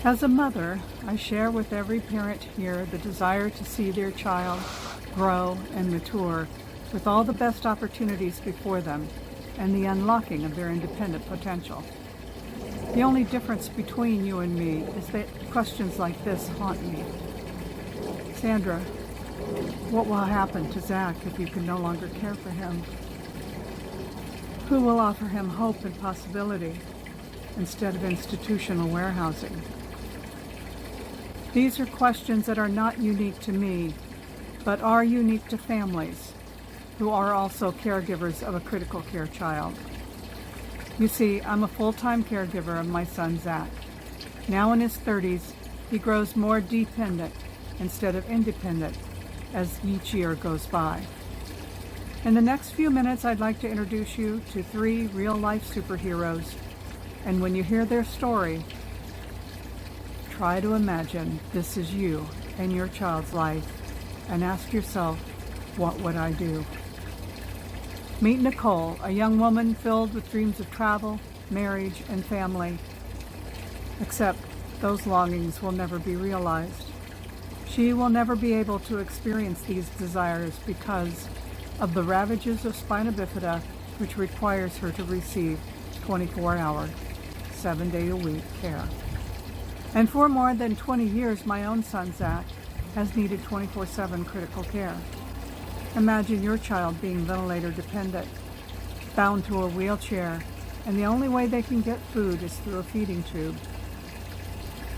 As a mother, I share with every parent here the desire to see their child grow and mature with all the best opportunities before them and the unlocking of their independent potential. The only difference between you and me is that questions like this haunt me. Sandra, what will happen to Zach if you can no longer care for him? Who will offer him hope and possibility instead of institutional warehousing? These are questions that are not unique to me, but are unique to families who are also caregivers of a critical care child. You see, I'm a full-time caregiver of my son, Zach. Now in his 30s, he grows more dependent instead of independent as each year goes by. In the next few minutes, I'd like to introduce you to 3 real-life superheroes, and when you hear their story, try to imagine this is you and your child's life, and ask yourself, what would I do? Meet Nicole, a young woman filled with dreams of travel, marriage, and family. Except those longings will never be realized. She will never be able to experience these desires because of the ravages of spina bifida, which requires her to receive 24-hour, 7-day-a-week care. And for more than 20 years, my own son, Zach, has needed 24/7 critical care. Imagine your child being ventilator dependent, bound to a wheelchair, and the only way they can get food is through a feeding tube.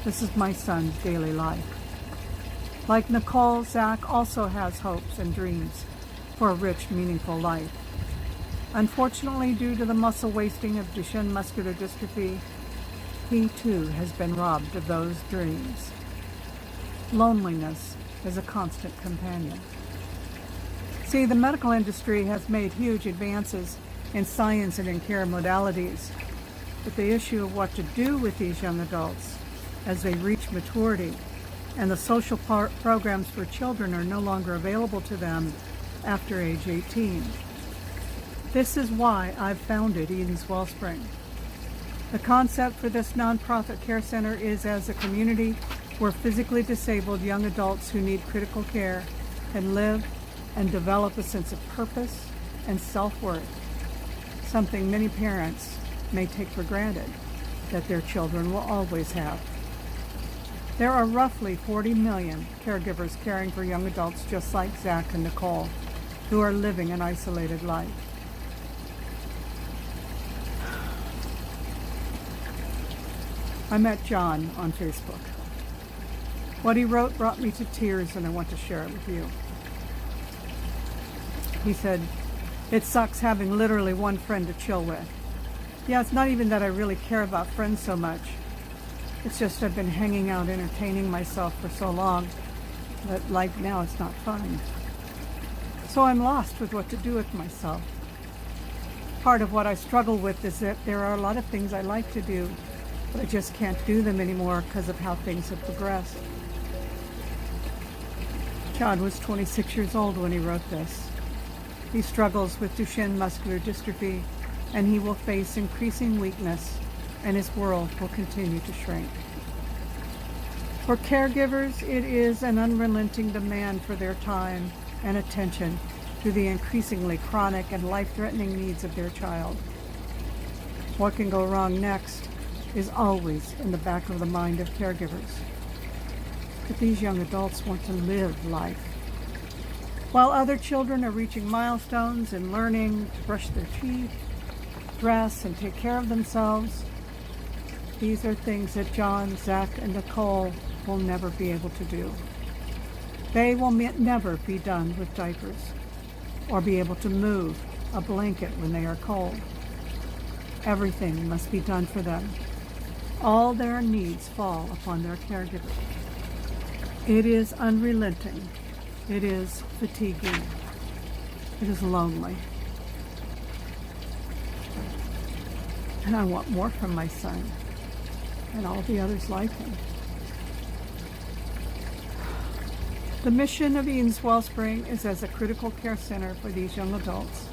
This is my son's daily life. Like Nicole, Zach also has hopes and dreams for a rich, meaningful life. Unfortunately, due to the muscle wasting of Duchenne muscular dystrophy, he too has been robbed of those dreams. Loneliness is a constant companion. See, the medical industry has made huge advances in science and in care modalities, but the issue of what to do with these young adults as they reach maturity and the social programs for children are no longer available to them after age 18. This is why I've founded Eden's Wellspring. The concept for this nonprofit care center is as a community where physically disabled young adults who need critical care can live and develop a sense of purpose and self-worth, something many parents may take for granted that their children will always have. There are roughly 40 million caregivers caring for young adults just like Zach and Nicole, who are living an isolated life. I met John on Facebook. What he wrote brought me to tears, and I want to share it with you. He said, "It sucks having literally one friend to chill with. Yeah, it's not even that I really care about friends so much. It's just I've been hanging out entertaining myself for so long that life now it's not fun. So I'm lost with what to do with myself. Part of what I struggle with is that there are a lot of things I like to do, but I just can't do them anymore because of how things have progressed." John was 26 years old when he wrote this. He struggles with Duchenne muscular dystrophy, and he will face increasing weakness, and his world will continue to shrink. For caregivers, it is an unrelenting demand for their time and attention to the increasingly chronic and life-threatening needs of their child. What can go wrong next is always in the back of the mind of caregivers. But these young adults want to live life. While other children are reaching milestones and learning to brush their teeth, dress, and take care of themselves, these are things that John, Zach, and Nicole will never be able to do. They will never be done with diapers or be able to move a blanket when they are cold. Everything must be done for them. All their needs fall upon their caregiver. It is unrelenting. It is fatiguing. It is lonely. And I want more from my son and all the others like him. The mission of Eden's Wellspring is as a critical care center for these young adults.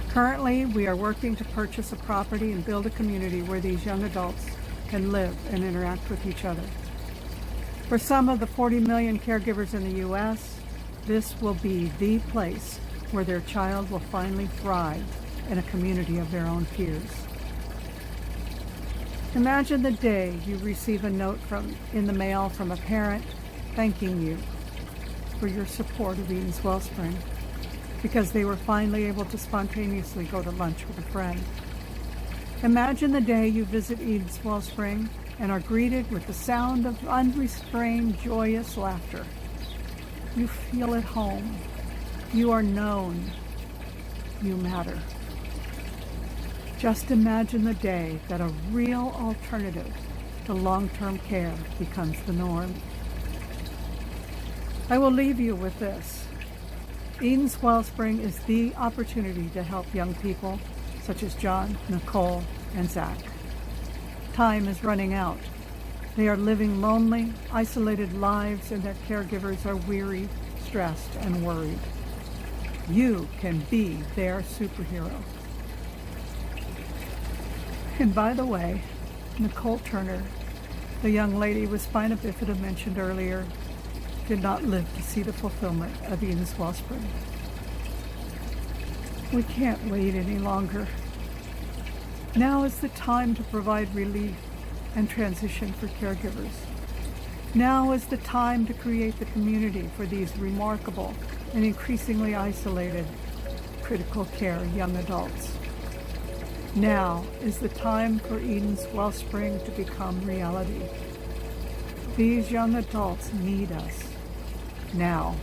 Currently, we are working to purchase a property and build a community where these young adults can live and interact with each other. For some of the 40 million caregivers in the U.S., this will be the place where their child will finally thrive in a community of their own peers. Imagine the day you receive a note in the mail from a parent thanking you for your support of Eden's Wellspring because they were finally able to spontaneously go to lunch with a friend. Imagine the day you visit Eden's Wellspring and are greeted with the sound of unrestrained, joyous laughter. You feel at home. You are known. You matter. Just imagine the day that a real alternative to long-term care becomes the norm. I will leave you with this. Eden's Wellspring is the opportunity to help young people such as John, Nicole, and Zach. Time is running out. They are living lonely, isolated lives, and their caregivers are weary, stressed, and worried. You can be their superhero. And by the way, Nicole Turner, the young lady with spina bifida mentioned earlier, did not live to see the fulfillment of Eden's Wellspring. We can't wait any longer. Now is the time to provide relief and transition for caregivers. Now is the time to create the community for these remarkable and increasingly isolated critical care young adults. Now is the time for Eden's Wellspring to become reality. These young adults need us now.